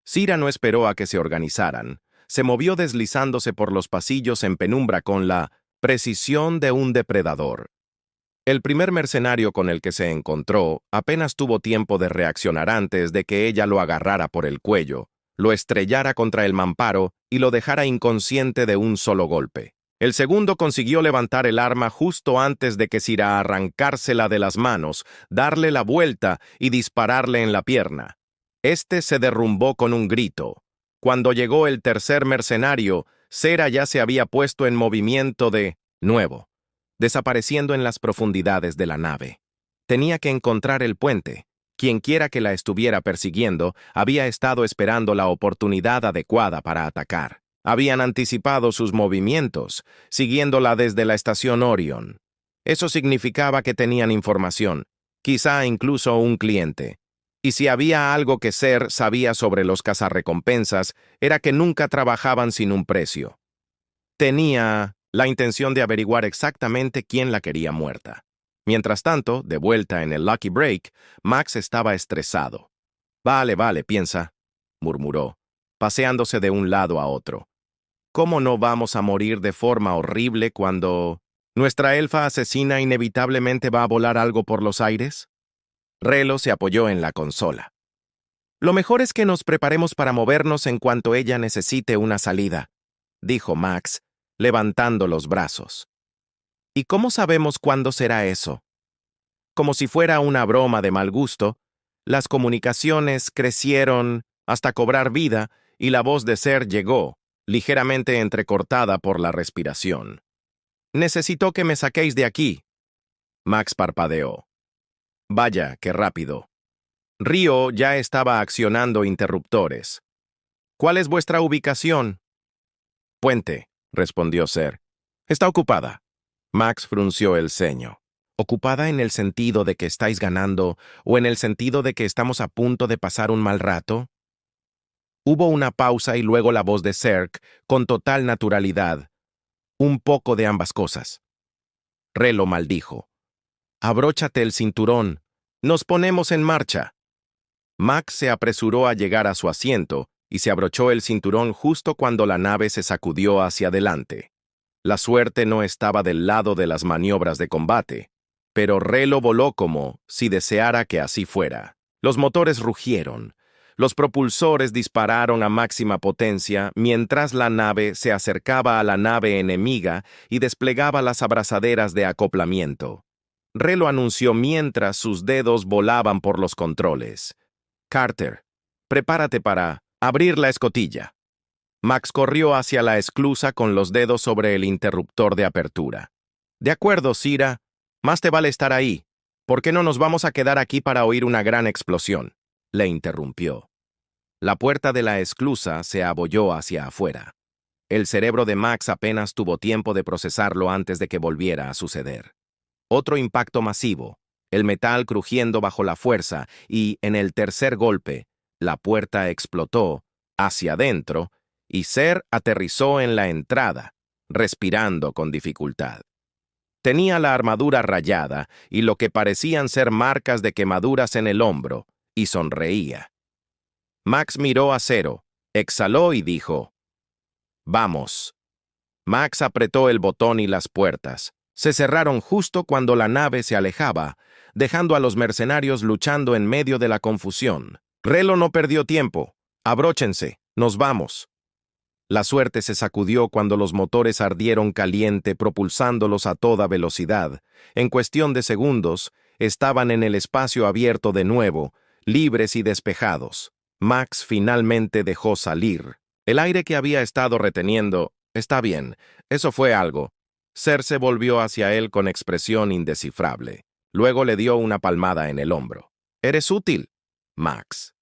Speaker 1: Cira no esperó a que se organizaran. Se movió deslizándose por los pasillos en penumbra con la precisión de un depredador. El primer mercenario con el que se encontró apenas tuvo tiempo de reaccionar antes de que ella lo agarrara por el cuello, lo estrellara contra el mamparo y lo dejara inconsciente de un solo golpe. El segundo consiguió levantar el arma justo antes de que Cira arrancársela de las manos, darle la vuelta y dispararle en la pierna. Este se derrumbó con un grito. Cuando llegó el tercer mercenario, Cera ya se había puesto en movimiento de nuevo, desapareciendo en las profundidades de la nave. Tenía que encontrar el puente. Quienquiera que la estuviera persiguiendo había estado esperando la oportunidad adecuada para atacar. Habían anticipado sus movimientos, siguiéndola desde la estación Orion. Eso significaba que tenían información, quizá incluso un cliente. Y si había algo que Ser sabía sobre los cazarrecompensas, era que nunca trabajaban sin un precio. Tenía la intención de averiguar exactamente quién la quería muerta. Mientras tanto, de vuelta en el Lucky Break, Max estaba estresado. Vale, piensa, murmuró, paseándose de un lado a otro. ¿Cómo no vamos a morir de forma horrible cuando nuestra elfa asesina inevitablemente va a volar algo por los aires? Relo se apoyó en la consola. Lo mejor es que nos preparemos para movernos en cuanto ella necesite una salida, dijo Max, levantando los brazos. ¿Y cómo sabemos cuándo será eso? Como si fuera una broma de mal gusto, las comunicaciones crecieron hasta cobrar vida y la voz de Ser llegó, ligeramente entrecortada por la respiración. Necesito que me saquéis de aquí. Max parpadeó. Vaya, qué rápido. Río ya estaba accionando interruptores. ¿Cuál es vuestra ubicación? Puente, respondió Ser. Está ocupada. Max frunció el ceño. ¿Ocupada en el sentido de que estáis ganando o en el sentido de que estamos a punto de pasar un mal rato? Hubo una pausa y luego la voz de Zerk, con total naturalidad. Un poco de ambas cosas. Relo maldijo. Abróchate el cinturón. Nos ponemos en marcha. Max se apresuró a llegar a su asiento y se abrochó el cinturón justo cuando la nave se sacudió hacia adelante. La suerte no estaba del lado de las maniobras de combate, pero Relo voló como si deseara que así fuera. Los motores rugieron. Los propulsores dispararon a máxima potencia mientras la nave se acercaba a la nave enemiga y desplegaba las abrazaderas de acoplamiento. Relo anunció mientras sus dedos volaban por los controles. Carter, prepárate para abrir la escotilla. Max corrió hacia la esclusa con los dedos sobre el interruptor de apertura. De acuerdo, Cira. Más te vale estar ahí. ¿Por qué no nos vamos a quedar aquí para oír una gran explosión? Le interrumpió. La puerta de la esclusa se abolló hacia afuera. El cerebro de Max apenas tuvo tiempo de procesarlo antes de que volviera a suceder. Otro impacto masivo, el metal crujiendo bajo la fuerza y, en el tercer golpe, la puerta explotó hacia adentro y Ser aterrizó en la entrada, respirando con dificultad. Tenía la armadura rayada y lo que parecían ser marcas de quemaduras en el hombro, y sonreía. Max miró a Zero, exhaló y dijo: «Vamos». Max apretó el botón y las puertas. Se cerraron justo cuando la nave se alejaba, dejando a los mercenarios luchando en medio de la confusión. Relo no perdió tiempo. «Abróchense, nos vamos». La suerte se sacudió cuando los motores ardieron caliente, propulsándolos a toda velocidad. En cuestión de segundos, estaban en el espacio abierto de nuevo, libres y despejados. Max finalmente dejó salir. El aire que había estado reteniendo, «Está bien, eso fue algo». Ser se volvió hacia él con expresión indescifrable. Luego le dio una palmada en el hombro. «Eres útil, Max».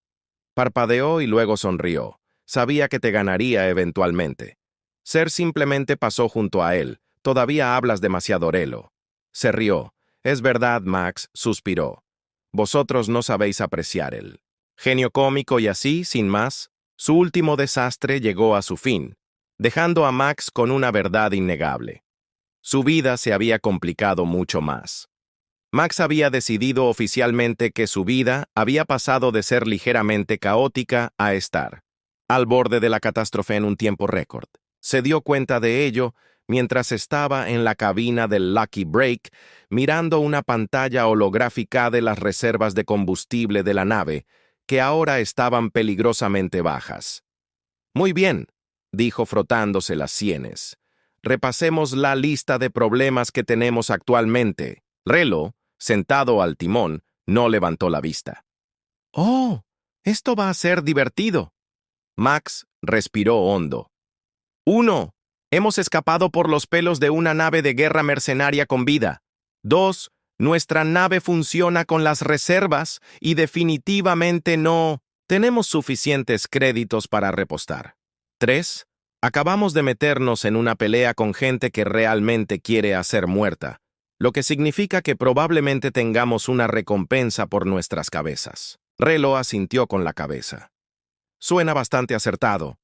Speaker 1: Parpadeó y luego sonrió. Sabía que te ganaría eventualmente. Ser simplemente pasó junto a él. «Todavía hablas demasiado, Relo». Se rió. «Es verdad, Max», suspiró. «Vosotros no sabéis apreciar el genio cómico», y así, sin más, su último desastre llegó a su fin, dejando a Max con una verdad innegable. Su vida se había complicado mucho más. Max había decidido oficialmente que su vida había pasado de ser ligeramente caótica a estar al borde de la catástrofe en un tiempo récord. Se dio cuenta de ello mientras estaba en la cabina del Lucky Break, mirando una pantalla holográfica de las reservas de combustible de la nave, que ahora estaban peligrosamente bajas. «Muy bien», dijo frotándose las sienes. «Repasemos la lista de problemas que tenemos actualmente». Relo, sentado al timón, no levantó la vista. «Oh, esto va a ser divertido». Max respiró hondo. 1. Hemos escapado por los pelos de una nave de guerra mercenaria con vida. 2. Nuestra nave funciona con las reservas y definitivamente no tenemos suficientes créditos para repostar. 3. Acabamos de meternos en una pelea con gente que realmente quiere hacer muerta, lo que significa que probablemente tengamos una recompensa por nuestras cabezas. Relo asintió con la cabeza. Suena bastante acertado.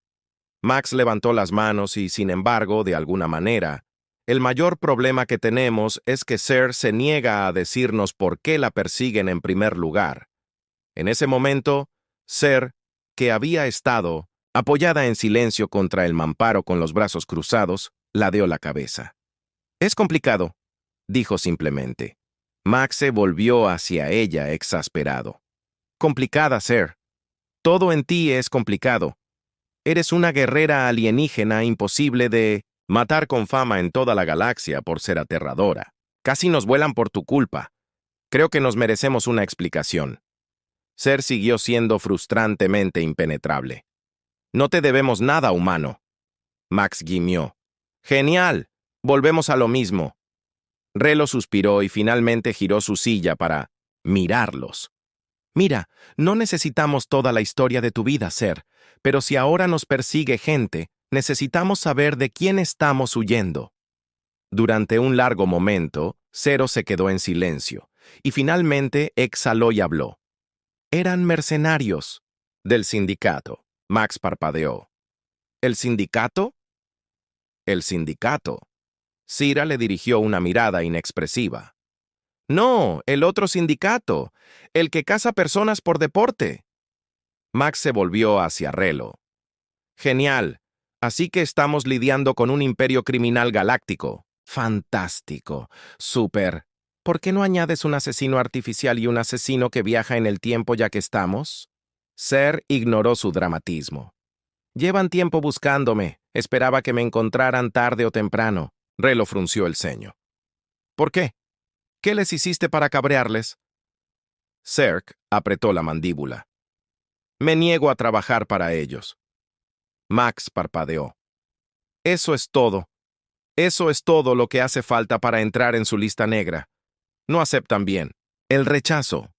Speaker 1: Max levantó las manos y, sin embargo, de alguna manera, el mayor problema que tenemos es que Ser se niega a decirnos por qué la persiguen en primer lugar. En ese momento, Ser, que había estado apoyada en silencio contra el mamparo con los brazos cruzados, ladeó la cabeza. «Es complicado», dijo simplemente. Max se volvió hacia ella exasperado. «Complicada, Ser. Todo en ti es complicado. Eres una guerrera alienígena imposible de matar con fama en toda la galaxia por ser aterradora. Casi nos vuelan por tu culpa. Creo que nos merecemos una explicación». Ser siguió siendo frustrantemente impenetrable. «No te debemos nada, humano». Max gimió. «Genial. Volvemos a lo mismo». Relo suspiró y finalmente giró su silla para mirarlos. «Mira, no necesitamos toda la historia de tu vida, Ser, pero si ahora nos persigue gente, necesitamos saber de quién estamos huyendo». Durante un largo momento, Zero se quedó en silencio, y finalmente exhaló y habló. «Eran mercenarios del sindicato». Max parpadeó. «¿El sindicato?» «El sindicato». Cira le dirigió una mirada inexpresiva. «No, el otro sindicato, el que caza personas por deporte». Max se volvió hacia Relo. «Genial. Así que estamos lidiando con un imperio criminal galáctico. Fantástico. Súper. ¿Por qué no añades un asesino artificial y un asesino que viaja en el tiempo ya que estamos?» Ser ignoró su dramatismo. «Llevan tiempo buscándome. Esperaba que me encontraran tarde o temprano». Relo frunció el ceño. «¿Por qué? ¿Qué les hiciste para cabrearles?» Zerk apretó la mandíbula. «Me niego a trabajar para ellos». Max parpadeó. «Eso es todo. Eso es todo lo que hace falta para entrar en su lista negra. No aceptan bien el rechazo».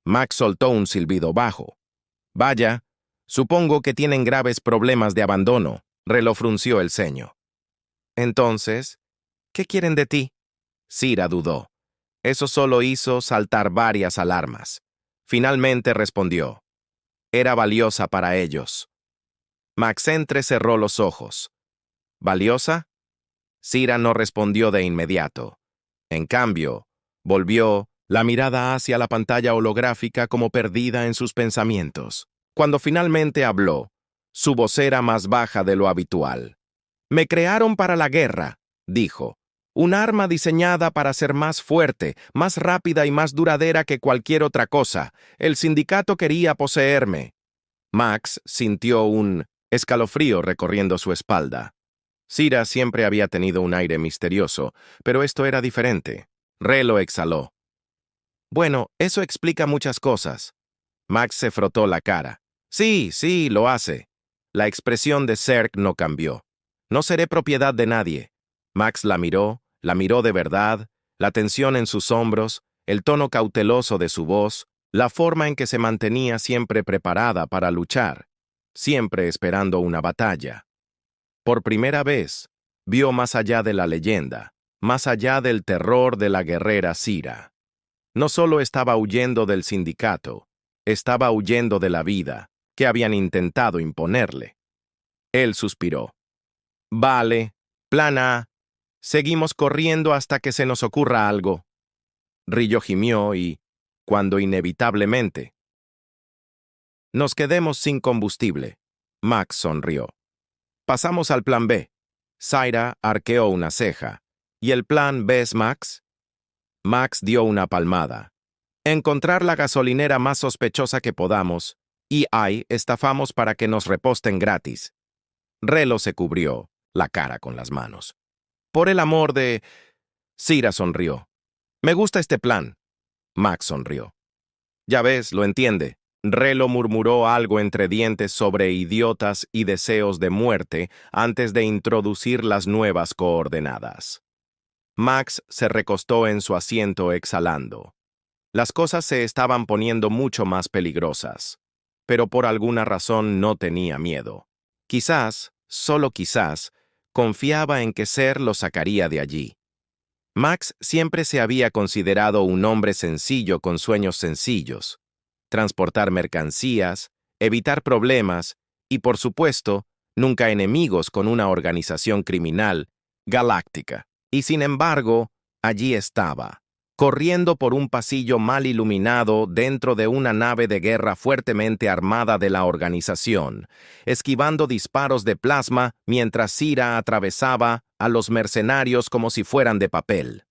Speaker 1: Max soltó un silbido bajo. «Vaya, supongo que tienen graves problemas de abandono». Relo frunció el ceño. Entonces, ¿qué quieren de ti? Sira dudó. Eso solo hizo saltar varias alarmas. Finalmente respondió. Era valiosa para ellos. Max entrecerró los ojos. ¿Valiosa? Sira no respondió de inmediato. En cambio, volvió la mirada hacia la pantalla holográfica como perdida en sus pensamientos. Cuando finalmente habló, su voz era más baja de lo habitual. Me crearon para la guerra, dijo. Un arma diseñada para ser más fuerte, más rápida y más duradera que cualquier otra cosa. El sindicato quería poseerme. Max sintió un escalofrío recorriendo su espalda. Sira siempre había tenido un aire misterioso, pero esto era diferente. Relo exhaló. Bueno, eso explica muchas cosas. Max se frotó la cara. Sí, sí, lo hace. La expresión de Zerg no cambió. No seré propiedad de nadie. Max la miró de verdad, la tensión en sus hombros, el tono cauteloso de su voz, la forma en que se mantenía siempre preparada para luchar, siempre esperando una batalla. Por primera vez, vio más allá de la leyenda, más allá del terror de la guerrera Sira. No solo estaba huyendo del sindicato, estaba huyendo de la vida que habían intentado imponerle. Él suspiró. Vale, plan A. Seguimos corriendo hasta que se nos ocurra algo. Rillo gimió y, cuando inevitablemente, nos quedemos sin combustible. Max sonrió. Pasamos al plan B. Zaira arqueó una ceja. ¿Y el plan B es Max? Max dio una palmada. Encontrar la gasolinera más sospechosa que podamos, y ahí estafamos para que nos reposten gratis. Relo se cubrió la cara con las manos. Por el amor de... Sira sonrió. Me gusta este plan. Max sonrió. Ya ves, lo entiende. Relo murmuró algo entre dientes sobre idiotas y deseos de muerte antes de introducir las nuevas coordenadas. Max se recostó en su asiento exhalando. Las cosas se estaban poniendo mucho más peligrosas, pero por alguna razón no tenía miedo. Quizás, solo quizás, confiaba en que Ser lo sacaría de allí. Max siempre se había considerado un hombre sencillo con sueños sencillos. Transportar mercancías, evitar problemas y, por supuesto, nunca enemigos con una organización criminal galáctica. Y sin embargo, allí estaba, corriendo por un pasillo mal iluminado dentro de una nave de guerra fuertemente armada de la organización, esquivando disparos de plasma mientras Sira atravesaba a los mercenarios como si fueran de papel.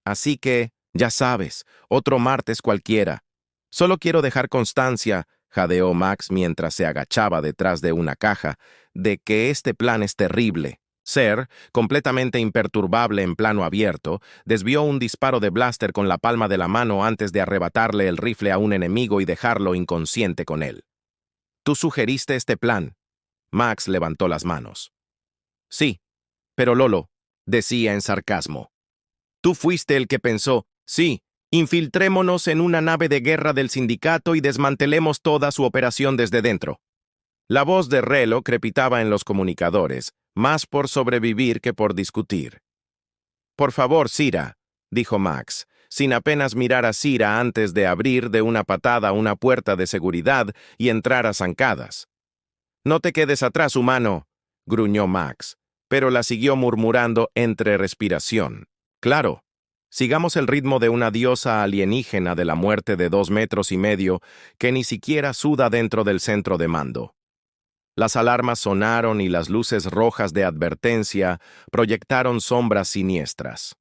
Speaker 1: Así que, ya sabes, otro martes cualquiera. Solo quiero dejar constancia, jadeó Max mientras se agachaba detrás de una caja, de que este plan es terrible. Ser, completamente imperturbable en plano abierto, desvió un disparo de blaster con la palma de la mano antes de arrebatarle el rifle a un enemigo y dejarlo inconsciente con él. ¿Tú sugeriste este plan? Max levantó las manos. Sí, pero Lolo, decía en sarcasmo. Tú fuiste el que pensó, sí, infiltrémonos en una nave de guerra del sindicato y desmantelemos toda su operación desde dentro. La voz de Relo crepitaba en los comunicadores, más por sobrevivir que por discutir. Por favor, Sira, dijo Max, sin apenas mirar a Sira antes de abrir de una patada una puerta de seguridad y entrar a zancadas. No te quedes atrás, humano, gruñó Max, pero la siguió murmurando entre respiración. Claro, sigamos el ritmo de una diosa alienígena de la muerte de 2,5 metros que ni siquiera suda dentro del centro de mando. Las alarmas sonaron y las luces rojas de advertencia proyectaron sombras siniestras.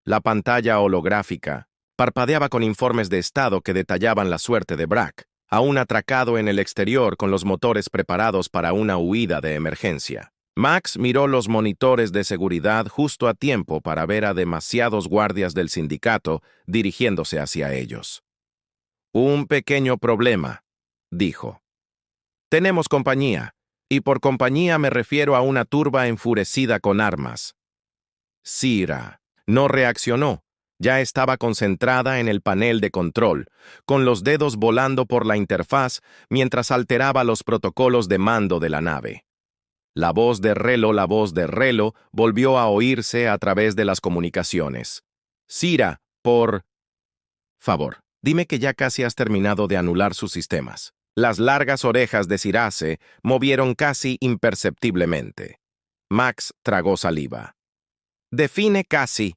Speaker 1: La pantalla holográfica parpadeaba con informes de estado que detallaban la suerte de Brack, aún atracado en el exterior con los motores preparados para una huida de emergencia. Max miró los monitores de seguridad justo a tiempo para ver a demasiados guardias del sindicato dirigiéndose hacia ellos. Un pequeño problema, dijo. Tenemos compañía, y por compañía me refiero a una turba enfurecida con armas. Sira no reaccionó, ya estaba concentrada en el panel de control, con los dedos volando por la interfaz mientras alteraba los protocolos de mando de la nave. La voz de Relo, volvió a oírse a través de las comunicaciones. Cira, por favor, dime que ya casi has terminado de anular sus sistemas. Las largas orejas de Cirace movieron casi imperceptiblemente. Max tragó saliva. Define casi.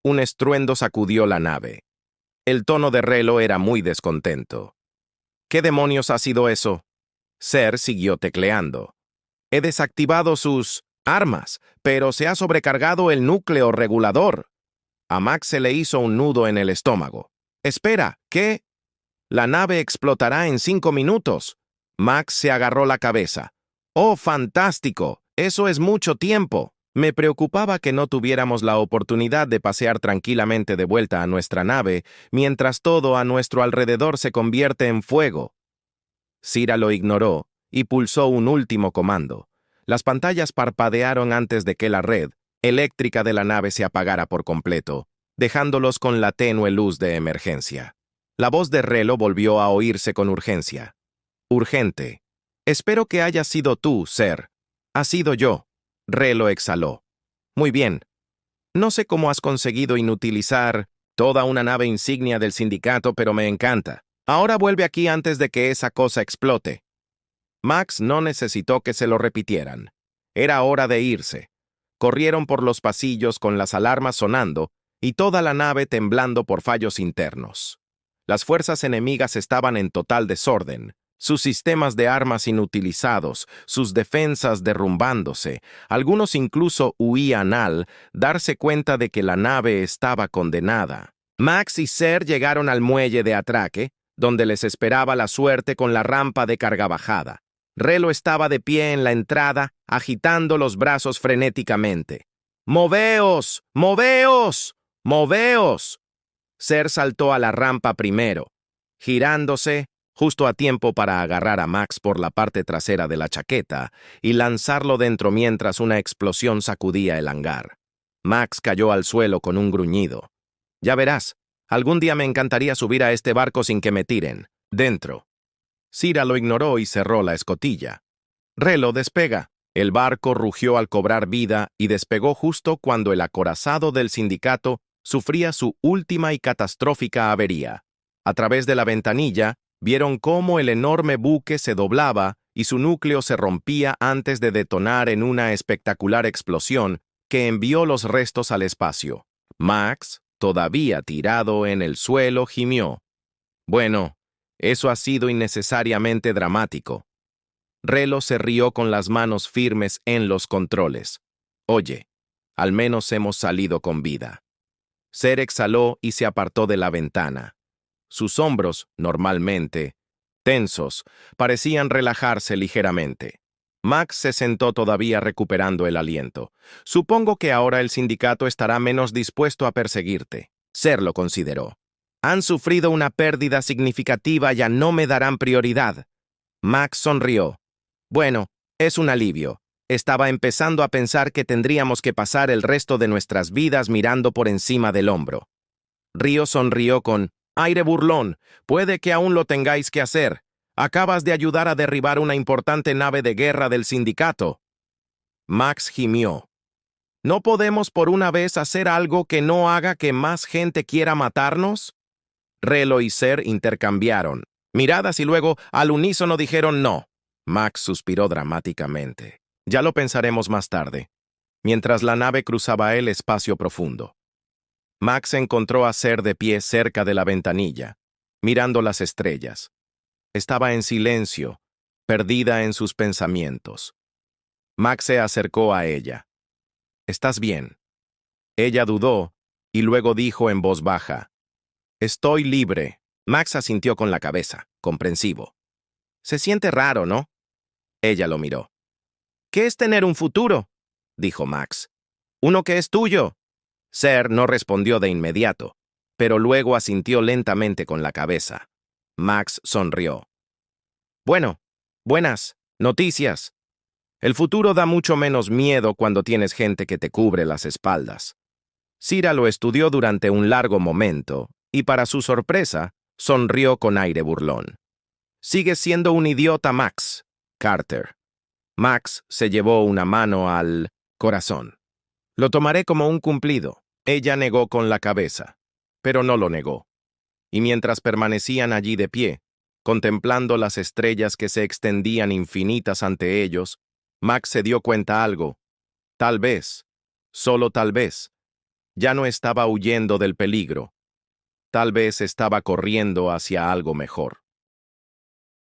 Speaker 1: Un estruendo sacudió la nave. El tono de Relo era muy descontento. ¿Qué demonios ha sido eso? Ser siguió tecleando. He desactivado sus armas, pero se ha sobrecargado el núcleo regulador. A Max se le hizo un nudo en el estómago. Espera, ¿qué? La nave explotará en 5 minutos. Max se agarró la cabeza. ¡Oh, fantástico! Eso es mucho tiempo. Me preocupaba que no tuviéramos la oportunidad de pasear tranquilamente de vuelta a nuestra nave, mientras todo a nuestro alrededor se convierte en fuego. Cira lo ignoró y pulsó un último comando. Las pantallas parpadearon antes de que la red eléctrica de la nave se apagara por completo, dejándolos con la tenue luz de emergencia. La voz de Relo volvió a oírse con urgencia. Urgente. Espero que haya sido tú, Ser. Ha sido yo. Relo exhaló. Muy bien. No sé cómo has conseguido inutilizar toda una nave insignia del sindicato, pero me encanta. Ahora vuelve aquí antes de que esa cosa explote. Max no necesitó que se lo repitieran. Era hora de irse. Corrieron por los pasillos con las alarmas sonando y toda la nave temblando por fallos internos. Las fuerzas enemigas estaban en total desorden, sus sistemas de armas inutilizados, sus defensas derrumbándose. Algunos incluso huían al darse cuenta de que la nave estaba condenada. Max y Ser llegaron al muelle de atraque, donde les esperaba la suerte con la rampa de carga bajada. Relo estaba de pie en la entrada, agitando los brazos frenéticamente. ¡Moveos! ¡Moveos! ¡Moveos! Ser saltó a la rampa primero, girándose justo a tiempo para agarrar a Max por la parte trasera de la chaqueta y lanzarlo dentro mientras una explosión sacudía el hangar. Max cayó al suelo con un gruñido. Ya verás, algún día me encantaría subir a este barco sin que me tiren. Dentro. Cira lo ignoró y cerró la escotilla. Relo, despega. El barco rugió al cobrar vida y despegó justo cuando el acorazado del sindicato sufría su última y catastrófica avería. A través de la ventanilla, vieron cómo el enorme buque se doblaba y su núcleo se rompía antes de detonar en una espectacular explosión que envió los restos al espacio. Max, todavía tirado en el suelo, gimió. Bueno, eso ha sido innecesariamente dramático. Relo se rió con las manos firmes en los controles. Oye, al menos hemos salido con vida. Ser exhaló y se apartó de la ventana. Sus hombros, normalmente tensos, parecían relajarse ligeramente. Max se sentó todavía recuperando el aliento. Supongo que ahora el sindicato estará menos dispuesto a perseguirte. Ser lo consideró. Han sufrido una pérdida significativa, ya no me darán prioridad. Max sonrió. Bueno, es un alivio. Estaba empezando a pensar que tendríamos que pasar el resto de nuestras vidas mirando por encima del hombro. Río sonrió con aire burlón. Puede que aún lo tengáis que hacer. Acabas de ayudar a derribar una importante nave de guerra del sindicato. Max gimió. ¿No podemos por una vez hacer algo que no haga que más gente quiera matarnos? Relo y Ser intercambiaron miradas y luego al unísono dijeron no. Max suspiró dramáticamente. Ya lo pensaremos más tarde, mientras la nave cruzaba el espacio profundo. Max encontró a Ser de pie cerca de la ventanilla, mirando las estrellas. Estaba en silencio, perdida en sus pensamientos. Max se acercó a ella. ¿Estás bien? Ella dudó y luego dijo en voz baja. Estoy libre. Max asintió con la cabeza, comprensivo. Se siente raro, ¿no? Ella lo miró. ¿Qué es tener un futuro? Dijo Max. Uno que es tuyo. Ser no respondió de inmediato, pero luego asintió lentamente con la cabeza. Max sonrió. Bueno, buenas noticias. El futuro da mucho menos miedo cuando tienes gente que te cubre las espaldas. Cira lo estudió durante un largo momento y, para su sorpresa, sonrió con aire burlón. Sigues siendo un idiota, Max. Carter. Max se llevó una mano al corazón. Lo tomaré como un cumplido. Ella negó con la cabeza, pero no lo negó. Y mientras permanecían allí de pie, contemplando las estrellas que se extendían infinitas ante ellos, Max se dio cuenta algo. Tal vez, solo tal vez, ya no estaba huyendo del peligro. Tal vez estaba corriendo hacia algo mejor.